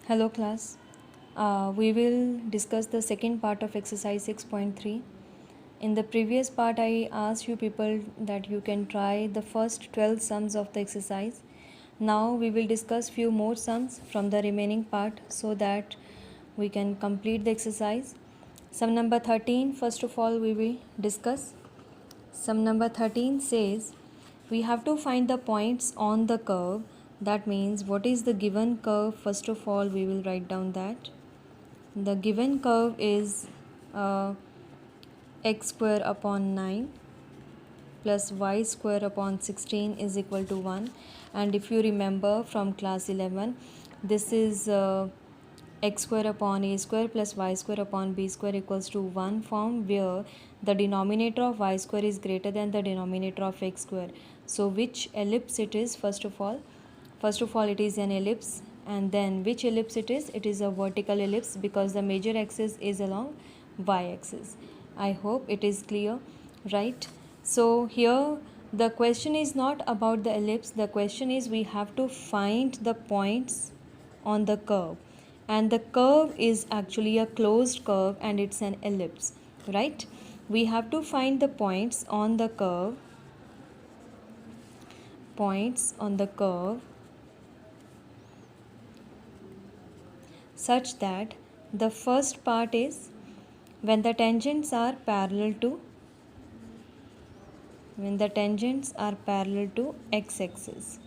Hello class. We will discuss the second part of exercise 6.3. In the previous part I asked you people that you can try the first 12 sums of the exercise. Now we will discuss few more sums from the remaining part so that we can complete the exercise. Sum number 13, first of all we will discuss. Sum number 13 says we have to find the points on the curve. That means what is the given curve? First of all we will write down that the given curve is x square upon 9 plus y square upon 16 is equal to 1. And if you remember from class 11, this is x square upon a square plus y square upon b square equals to 1 form, where the denominator of y square is greater than the denominator of x square. So which ellipse it is? First of all it is an ellipse. And then which ellipse it is? It is a vertical ellipse because the major axis is along y axis. I hope it is clear, right? So here the question is not about the ellipse. The question is we have to find the points on the curve, and the curve is actually a closed curve and it's an ellipse, right? We have to find the points on the curve such that the first part is when the tangents are parallel to x-axis.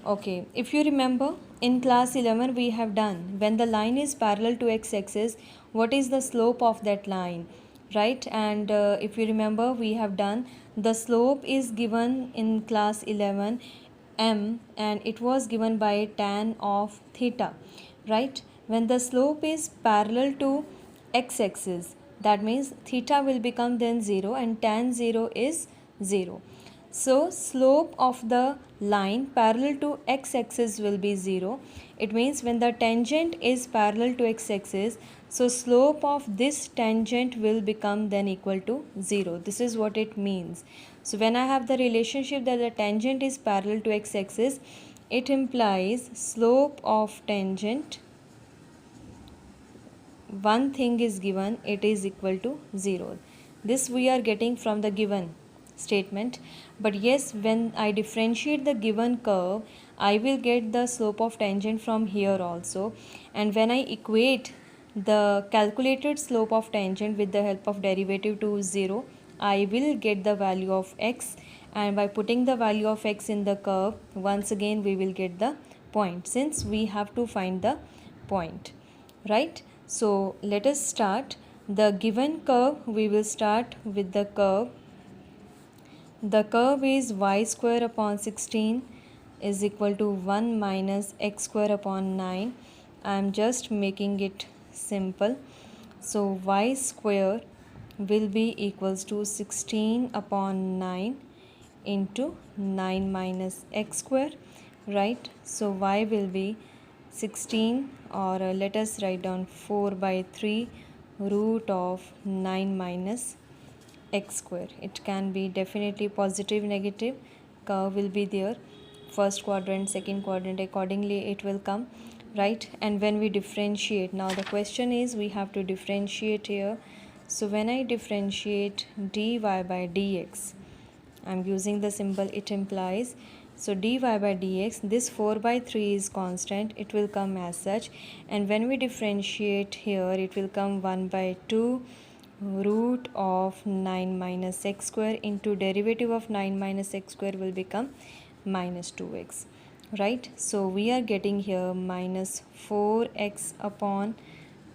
Okay, if you remember in class 11 we have done when the line is parallel to x-axis, what is the slope of that line, right? And if you remember we have done the slope is given in class 11 m, and it was given by tan of theta, right? When the slope is parallel to x-axis, that means theta will become then 0 and tan 0 is 0. So slope of the line parallel to x-axis will be 0. It means when the tangent is parallel to x-axis, so slope of this tangent will become then equal to 0. This is what it means. So when I have the relationship that the tangent is parallel to x-axis, it implies slope of tangent, one thing is given, it is equal to 0. This we are getting from the given statement. But yes, when I differentiate the given curve, I will get the slope of tangent from here also. And when I equate the calculated slope of tangent with the help of derivative to 0, I will get the value of x, and by putting the value of x in the curve, once again we will get the point, since we have to find the point, right? So let us start the given curve. We will start with the curve. The curve is y square upon 16 is equal to 1 minus x square upon 9. I am just making it simple. So y square will be equals to 16 upon 9 into 9 minus x square, right? So y will be 16, or let us write down 4 by 3 root of 9 minus x square. It can be definitely positive, negative. Curve will be there, first quadrant, second quadrant, accordingly it will come, right? And when we differentiate, now the question is we have to differentiate here. So when I differentiate dy by dx, I'm using the symbol it implies. So dy by dx, this 4 by 3 is constant, it will come as such. And when we differentiate here, it will come 1 by 2 root of 9 minus x square into derivative of 9 minus x square will become minus 2x, right? So we are getting here minus 4x upon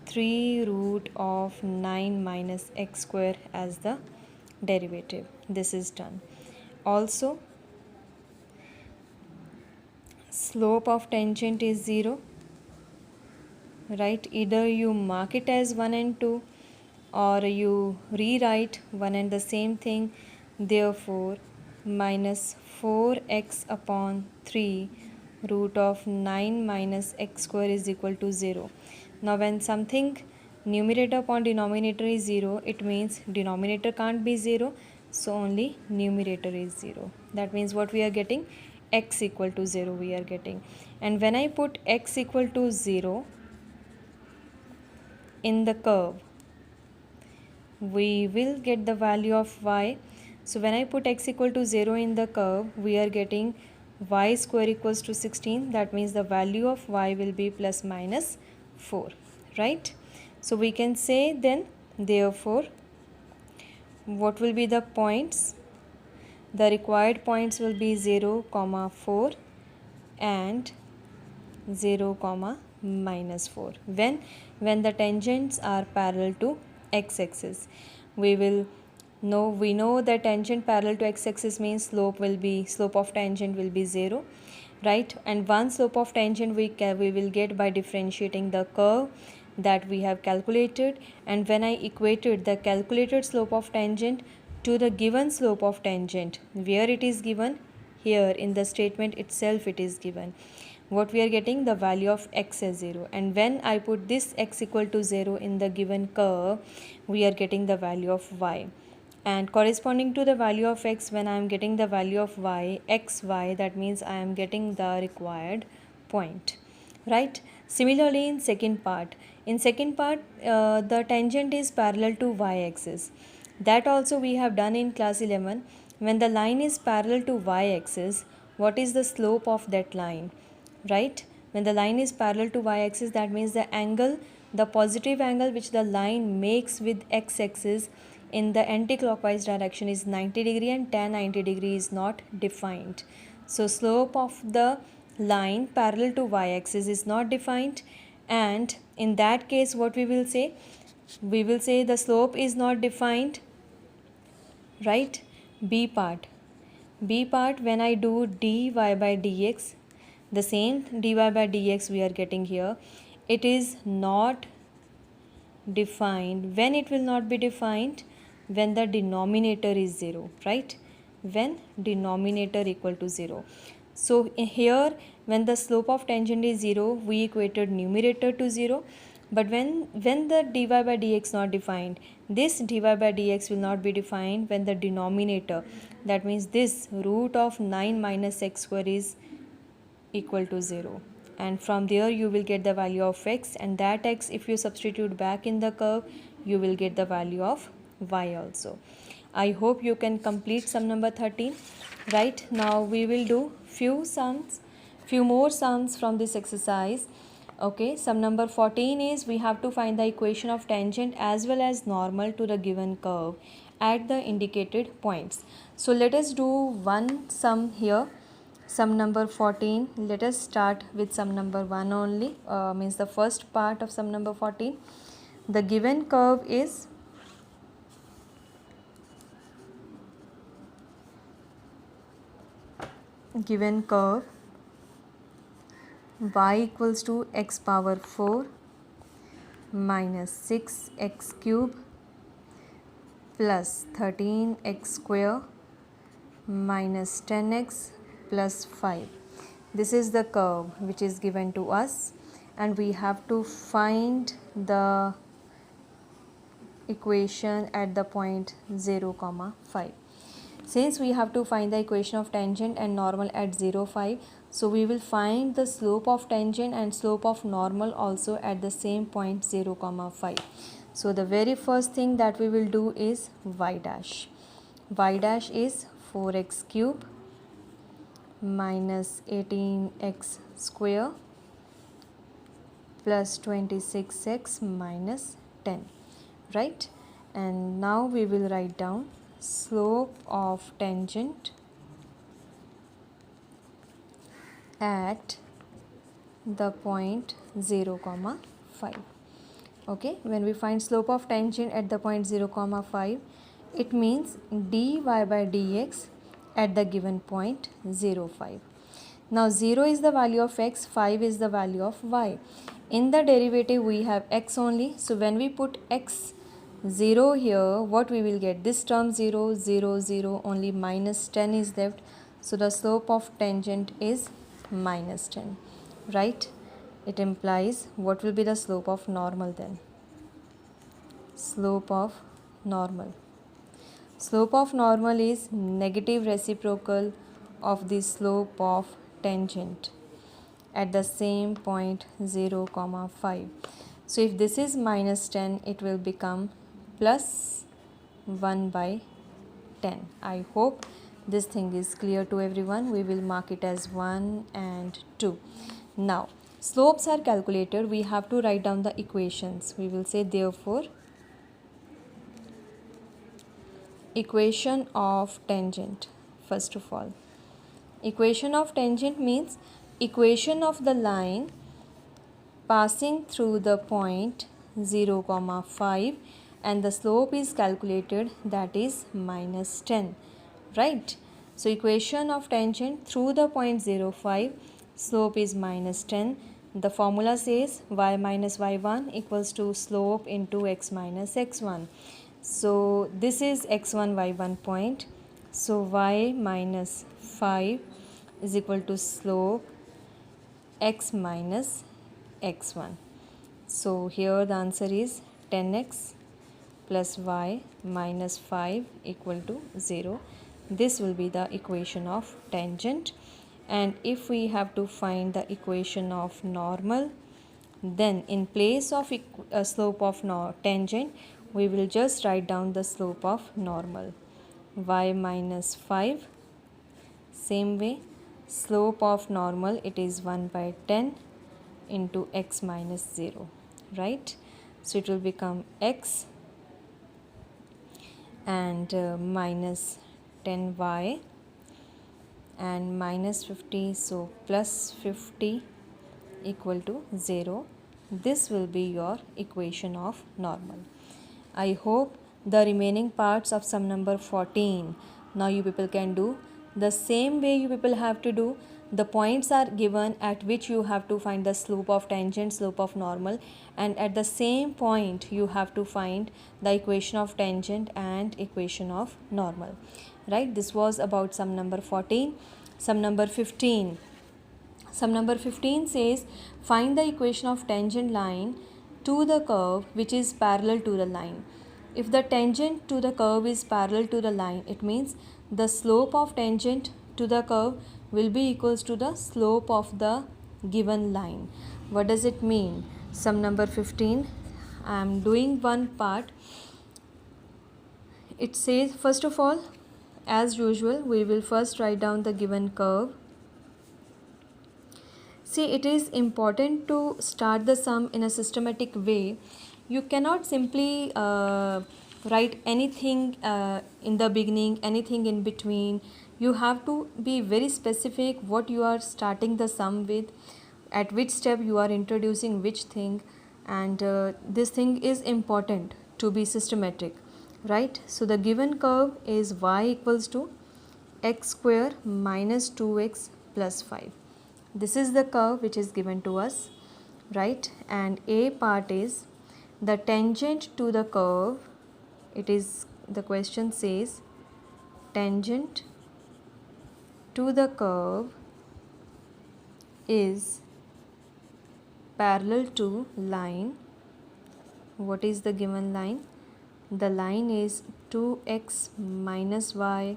3 root of 9 minus x square as the derivative. This is done. Also, slope of tangent is 0, right? Either you mark it as 1 and 2, or you rewrite one and the same thing. Therefore minus 4x upon 3 root of 9 minus x square is equal to 0. Now when something numerator upon denominator is 0, it means denominator can't be 0, so only numerator is 0. That means what we are getting? X equal to 0 we are getting. and when I put x equal to 0 in the curve, we will get the value of y. So when I put x equal to 0 in the curve, we are getting y square equals to 16. That means the value of y will be plus minus 4, right? So we can say then, therefore, what will be the points? The required points will be 0, 4 and 0, minus 4 when the tangents are parallel to x-axis. We know that tangent parallel to x-axis means slope of tangent will be 0, right? And one slope of tangent we will get by differentiating the curve that we have calculated, and when I equated the calculated slope of tangent to the given slope of tangent, where it is given here in the statement itself, it is given what we are getting, the value of x as 0, and when I put this x equal to 0 in the given curve, we are getting the value of y, and corresponding to the value of x, when I am getting the value of y, xy, that means I am getting the required point, right? Similarly, in second part, the tangent is parallel to y-axis. That also we have done in class 11. When the line is parallel to y-axis, what is the slope of that line, right? When the line is parallel to y-axis, that means the positive angle which the line makes with x-axis in the anti-clockwise direction is 90 degree, and tan 90 degree is not defined. So slope of the line parallel to y-axis is not defined, and in that case what we will say? We will say the slope is not defined, right? B part, when I do dy by dx, the same dy by dx we are getting here, it is not defined. When it will not be defined? When the denominator is 0, right? When denominator equal to 0. So here, when the slope of tangent is 0, we equated numerator to 0, but when the dy by dx not defined, this dy by dx will not be defined when the denominator, that means this root of 9 minus x square is equal to 0, and from there you will get the value of x, and that x, if you substitute back in the curve, you will get the value of y also. I hope you can complete sum number 13. Right now we will do few more sums from this exercise. Okay, sum number 14 is we have to find the equation of tangent as well as normal to the given curve at the indicated points. So let us do one sum here. Sum number 14. Let us start with sum number 1 only, means the first part of sum number 14. The given curve is y equals to x power 4 minus 6x cube plus 13x square minus 10x plus 5. This is the curve which is given to us, and we have to find the equation at the point 0, 5. Since we have to find the equation of tangent and normal at 0, 5, so we will find the slope of tangent and slope of normal also at the same point 0, 5. So the very first thing that we will do is y dash. Y dash is 4x cube minus 18x square plus 26x minus 10, right? And now we will write down slope of tangent at the point 0, 5. Okay, when we find slope of tangent at the point 0, 5, it means dy by dx at the given point 0, 5. Now 0 is the value of x, 5 is the value of y. In the derivative we have x only, so when we put x 0 here, what we will get? This term 0, 0, 0, only minus 10 is left. So the slope of tangent is minus 10, right? It implies what will be the slope of normal then? Slope of normal. Slope of normal is negative reciprocal of the slope of tangent. at the same point 0 comma 5. So if this is minus 10, it will become plus 1 by 10. I hope this thing is clear to everyone. We will mark it as 1 and 2. Now slopes are calculated. We have to write down the equations. We will say therefore equation of tangent. First of all, equation of tangent means equation of the line passing through the point 0 comma 5 and the slope is calculated, that is minus 10, right? So equation of tangent through the point 0 5, slope is minus 10. The formula says y minus y1 equals to slope into x minus x1. So this is x1 y1 point, so y minus 5 is equal to slope x minus x1. So here the answer is 10x plus y minus 5 equal to 0. This will be the equation of tangent. And if we have to find the equation of normal, then in place of slope of tangent, we will just write down the slope of normal, y minus 5. Same way, slope of normal, it is 1 by 10 into x minus 0, right? So it will become x and minus 10y and minus 50, so plus 50 equal to 0. This will be your equation of normal. I hope the remaining parts of sum number 14 now you people can do. The same way you people have to do. The points are given at which you have to find the slope of tangent, slope of normal, and at the same point you have to find the equation of tangent and equation of normal, right? This was about sum number 14. Sum number 15. Sum number 15 says find the equation of tangent line to the curve which is parallel to the line. If the tangent to the curve is parallel to the line, it means the slope of tangent to the curve will be equals to the slope of the given line. What does it mean? Sum number 15, I am doing one part. It says, first of all, as usual, we will first write down the given curve. See, it is important to start the sum in a systematic way. You cannot simply write anything in the beginning, anything in between. You have to be very specific what you are starting the sum with, at which step you are introducing which thing, and this thing is important to be systematic, right? So the given curve is y equals to x square minus 2x plus 5. This is the curve which is given to us, right? And a part is the tangent to the curve. It is, the question says tangent to the curve is parallel to line. What is the given line? The line is 2x minus y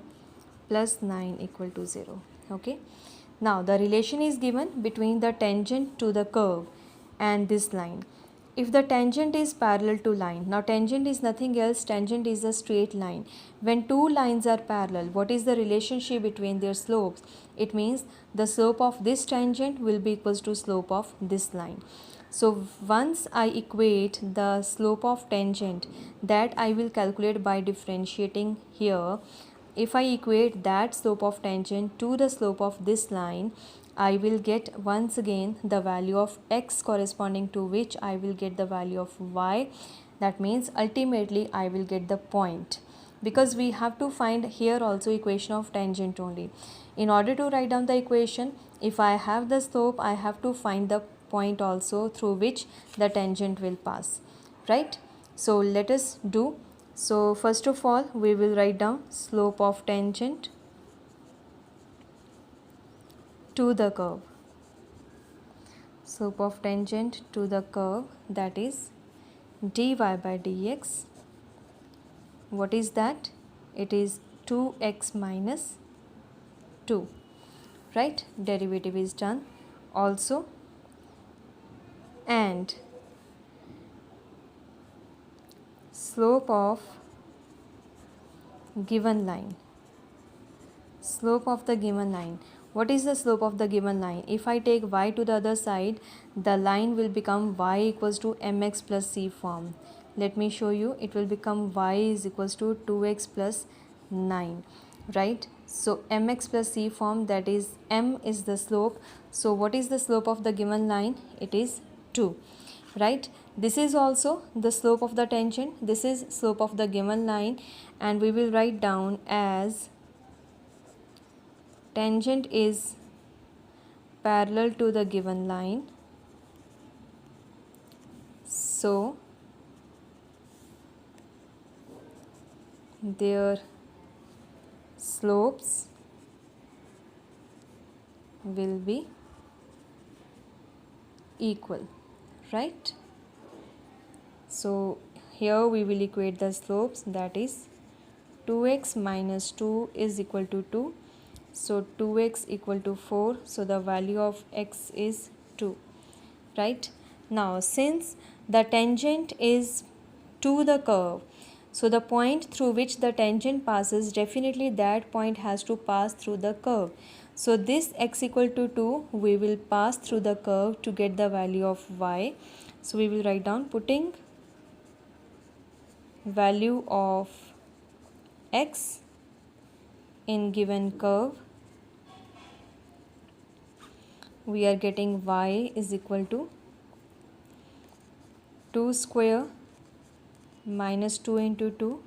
plus 9 equal to 0. Okay. Now the relation is given between the tangent to the curve and this line. If the tangent is parallel to line, now tangent is nothing else, tangent is a straight line. When two lines are parallel, what is the relationship between their slopes? It means the slope of this tangent will be equals to slope of this line. So once I equate the slope of tangent, that I will calculate by differentiating here. If I equate that slope of tangent to the slope of this line, I will get once again the value of x corresponding to which I will get the value of y. That means ultimately I will get the point, because we have to find here also equation of tangent only. In order to write down the equation, if I have the slope, I have to find the point also through which the tangent will pass, right? So let us do. So first of all, we will write down slope of tangent to the curve. Slope of tangent to the curve, that is dy by dx. What is that? It is 2x minus 2, right? Derivative is done. also, and slope of given line. Slope of the given line. What is the slope of the given line? If I take y to the other side, the line will become y equals to mx plus c form. Let me show you. It will become y is equals to 2x plus 9, right? So mx plus c form, that is m is the slope. So what is the slope of the given line? It is 2, right? This is also the slope of the tangent. This is slope of the given line, and we will write down as tangent is parallel to the given line. So their slopes will be equal, right? So here we will equate the slopes, that is 2x minus 2 is equal to 2. So 2x equal to 4. So the value of x is 2, right? Now since the tangent is to the curve, so the point through which the tangent passes, definitely that point has to pass through the curve. So this x equal to 2, we will pass through the curve to get the value of y. So we will write down, putting value of x in given curve, we are getting y is equal to 2 square minus 2 into 2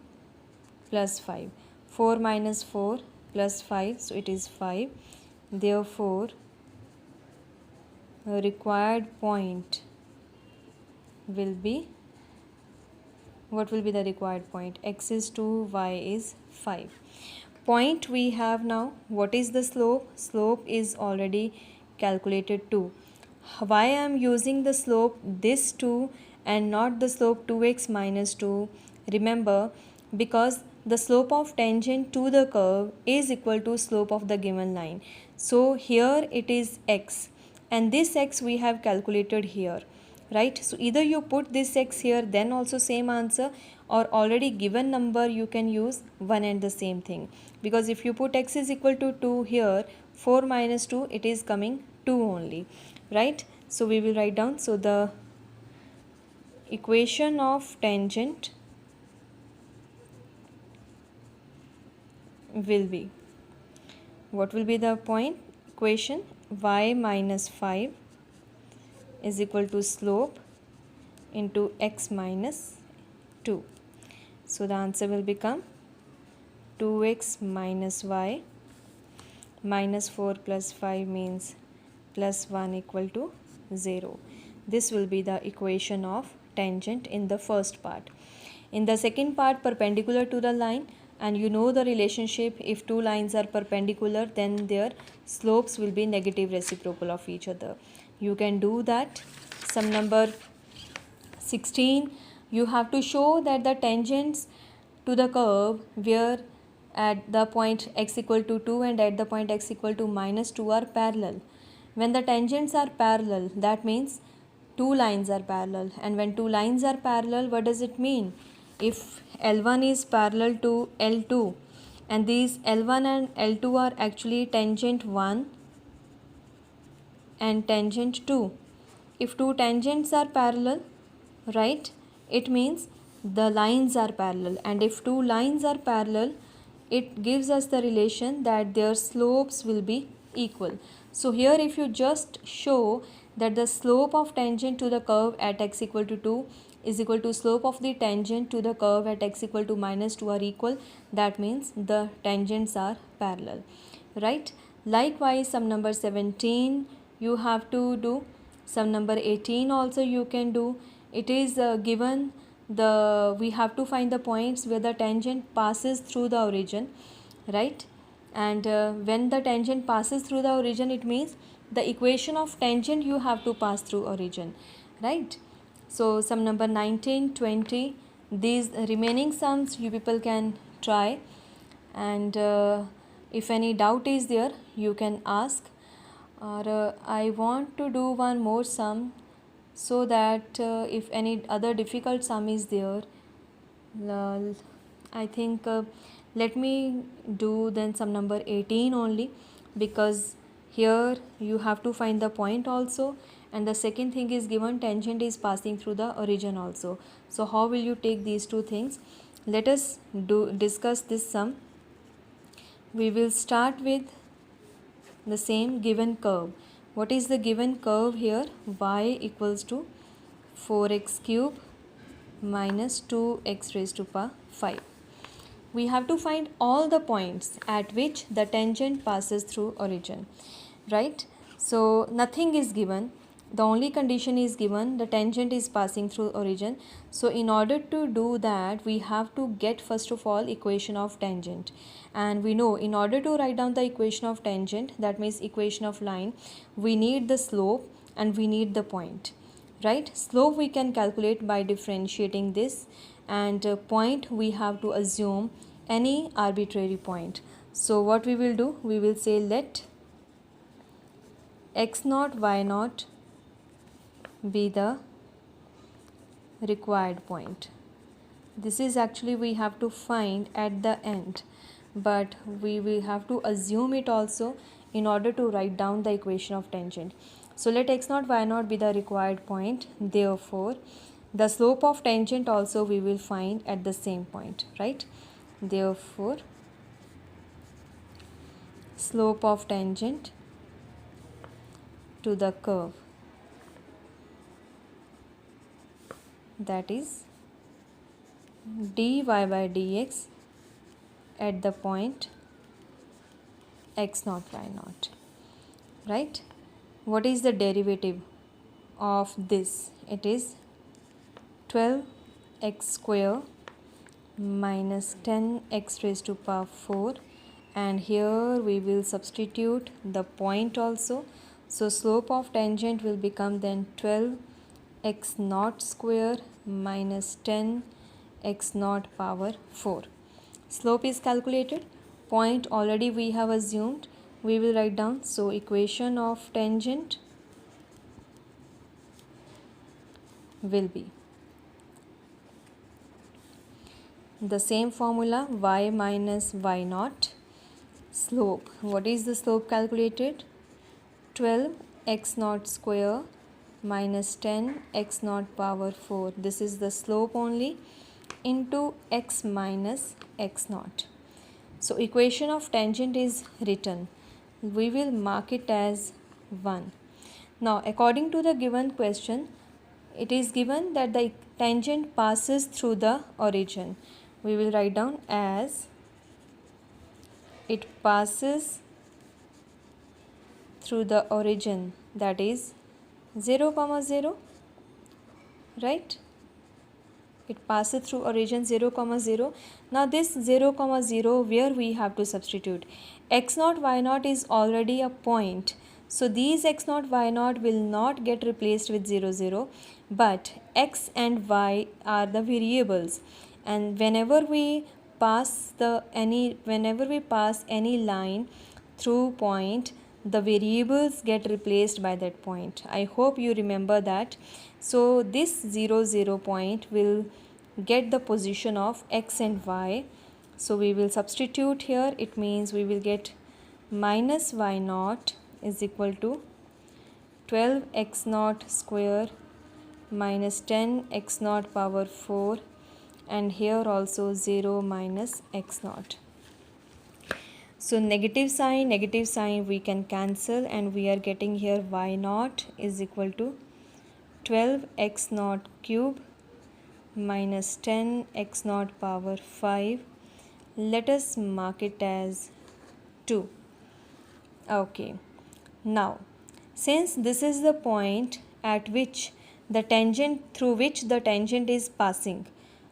plus 5. 4 minus 4 plus 5, so it is 5. Therefore, required point will be, what will be the required point? X is 2, y is 5. Point we have now. What is the slope? Slope is already calculated 2. Why I am using the slope this 2 and not the slope 2x minus 2? Remember, because the slope of tangent to the curve is equal to slope of the given line. So here it is x, and this x we have calculated here, right? So either you put this x here, then also same answer, or already given number you can use one and the same thing, because if you put x is equal to 2 here, 4 minus 2, it is coming 2 only, right? So we will write down, so the equation of tangent will be, what will be the point equation? Y minus 5 is equal to slope into x minus 2. So the answer will become 2x minus y minus 4 plus 5 means plus 1 equal to 0. This will be the equation of tangent in the first part. In the second part, perpendicular to the line, and you know the relationship, if two lines are perpendicular, then their slopes will be negative reciprocal of each other. You can do that. Sum number 16, you have to show that the tangents to the curve where at the point x equal to 2 and at the point x equal to minus 2 are parallel. When the tangents are parallel, that means two lines are parallel, and when two lines are parallel, what does it mean? If L1 is parallel to L2, and these L1 and L2 are actually tangent 1 and tangent 2. If two tangents are parallel, right, it means the lines are parallel, and if two lines are parallel, it gives us the relation that their slopes will be equal. So here if you just show that the slope of tangent to the curve at x equal to 2 is equal to slope of the tangent to the curve at x equal to minus 2 are equal, that means the tangents are parallel, right? Likewise, sum number 17 you have to do. Sum number 18 also you can do. It is given the, we have to find the points where the tangent passes through the origin, right? And when the tangent passes through the origin, it means the equation of tangent you have to pass through origin, right? So sum number 19, 20, these remaining sums you people can try, and if any doubt is there, you can ask. or I want to do one more sum, so that if any other difficult sum is there, I think let me do then sum number 18 only, because here you have to find the point also, and the second thing is given tangent is passing through the origin also. So how will you take these two things? Let us discuss this sum. We will start with the same given curve. What is the given curve here? Y equals to 4x cube minus 2x raised to power 5. We have to find all the points at which the tangent passes through origin, right? So nothing is given, the only condition is given, the tangent is passing through origin. So in order to do that, we have to get first of all equation of tangent, and we know in order to write down the equation of tangent, that means equation of line, we need the slope and we need the point, right? Slope we can calculate by differentiating this, and point we have to assume any arbitrary point. So what we will do, we will say let x naught y naught be the required point. This is actually we have to find at the end, but we will have to assume it also in order to write down the equation of tangent. So let x naught y naught be the required point, therefore the slope of tangent also we will find at the same point, right? Therefore slope of tangent to the curve, that is dy by dx at the point x naught y naught, right? What is the derivative of this? It is 12x square minus 10x raised to power 4, and here we will substitute the point also. So slope of tangent will become then 12x naught square minus 10x naught power 4. Slope is calculated, point already we have assumed, we will write down. So equation of tangent will be the same formula, y minus y naught. Slope, what is the slope calculated? 12x naught square minus 10x naught power 4. This is the slope only, into x minus x naught. So equation of tangent is written. We will mark it as 1. Now according to the given question, it is given that the tangent passes through the origin. We will write down as it passes through the origin, that is 0 comma 0, right? It passes through origin 0 comma 0. Now this 0 comma 0, where we have to substitute? X naught y naught is already a point, so these x naught y naught will not get replaced with 0 0, but x and y are the variables, and whenever we pass any line through point, the variables get replaced by that point. I hope you remember that. So this 0 0 point will get the position of x and y. So we will substitute here. It means we will get minus y naught is equal to 12x naught square minus 10x naught power 4, and here also 0 minus x naught. So negative sign we can cancel, and we are getting here y naught is equal to 12x naught cube minus 10x naught power 5. Let us mark it as 2. Okay, now since this is the point at which the tangent, through which the tangent is passing,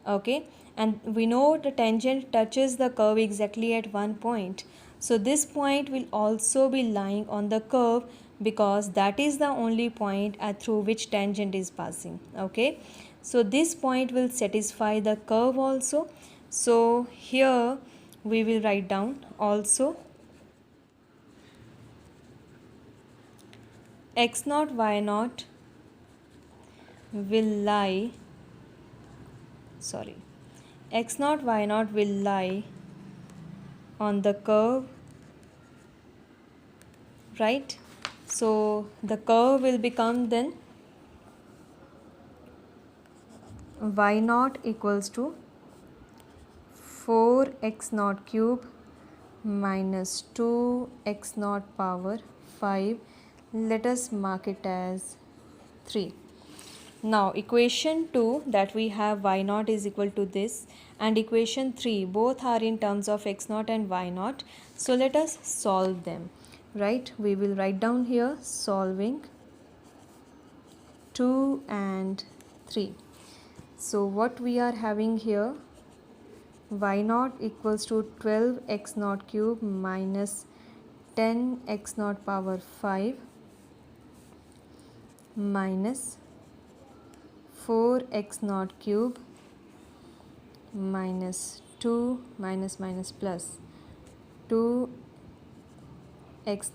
okay, and we know the tangent touches the curve exactly at one point, so this point will also be lying on the curve, because that is the only point through which tangent is passing, okay. So this point will satisfy the curve also. So here we will write down also x naught y naught will lie, sorry, x naught y naught will lie on the curve, right? So the curve will become then y naught equals to 4x naught cube minus 2x naught power 5. Let us mark it as 3. Now equation 2, that we have y naught is equal to this, and equation 3, both are in terms of x naught and y naught. So let us solve them, right? We will write down here solving 2 and 3. So what we are having here, y naught equals to 12x naught cube minus 10x naught power 5 minus 4x naught cube minus 2 minus plus 2x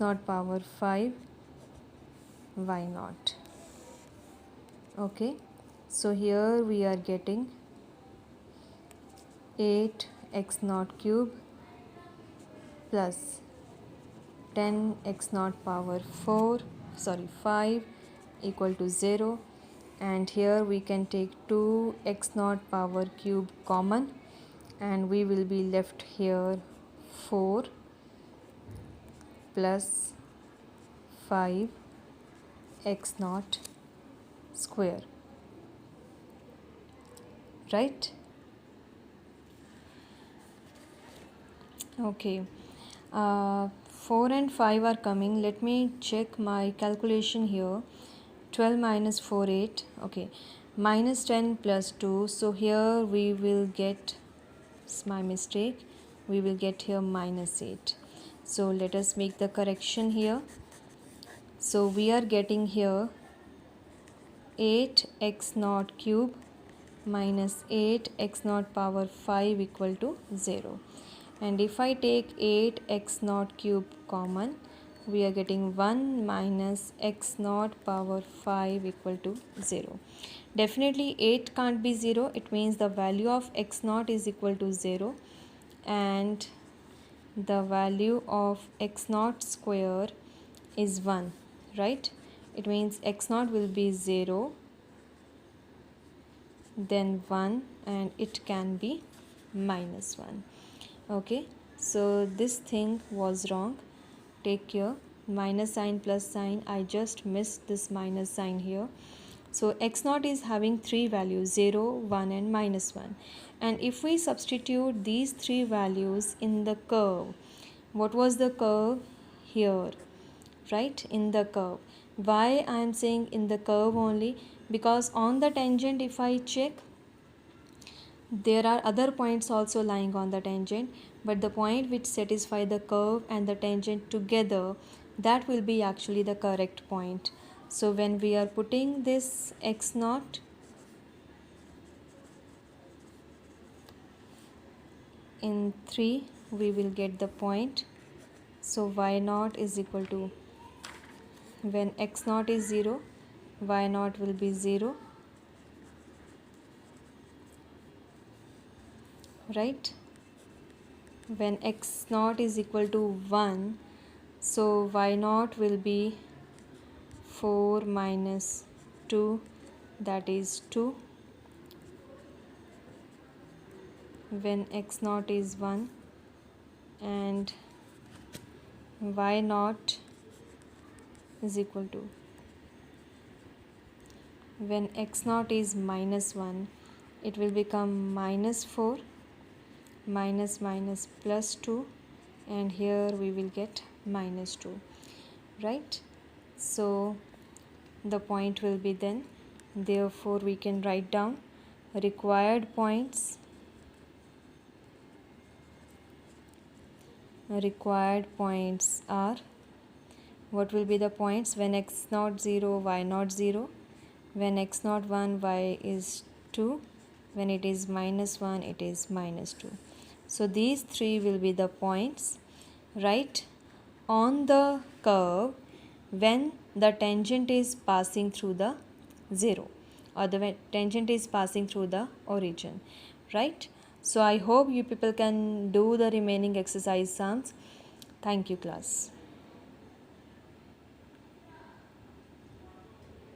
naught power 5 y naught. Okay, so here we are getting 8x naught cube plus 10x naught power 5 equal to 0, and here we can take 2x naught power cube common, and we will be left here 4 plus 5 x naught square, right? Okay, 4 and 5 are coming. Let me check my calculation here. 12 minus 4, 8. Okay, minus 10 plus 2. So here we will get, it's my mistake, we will get here minus 8. So let us make the correction here. So we are getting here 8x naught cube minus 8x naught power 5 equal to 0. And if I take 8x naught cube common, we are getting 1 minus x naught power 5 equal to 0. Definitely 8 can't be 0. It means the value of x naught is equal to 0, and the value of x naught square is 1, right? It means x naught will be 0, then 1, and it can be minus 1. Okay, so this thing was wrong. Take care. Minus sign plus sign, I just missed this minus sign here. So x naught is having 3 values, 0, 1 and minus 1. And if we substitute these 3 values in the curve, what was the curve here, right? In the curve. Why I am saying in the curve only? Because on the tangent, if I check, there are other points also lying on the tangent, but the point which satisfy the curve and the tangent together, that will be actually the correct point. So when we are putting this x naught in 3, we will get the point. So y naught is equal to, when x naught is 0, y naught will be 0, right? When x naught is equal to 1, so y naught will be 4 minus 2, that is 2. When x naught is 1, and y naught is equal to, when x naught is minus 1, it will become minus 4, minus plus 2, and here we will get minus 2, right? So the point will be then, therefore we can write down required points are, what will be the points? When x naught 0, y naught 0, when x naught 1, y is 2, when it is minus 1, it is minus 2. So these 3 will be the points, right, on the curve when the tangent is passing through the 0 or the tangent is passing through the origin, right? So I hope you people can do the remaining exercise sums. Thank you, class.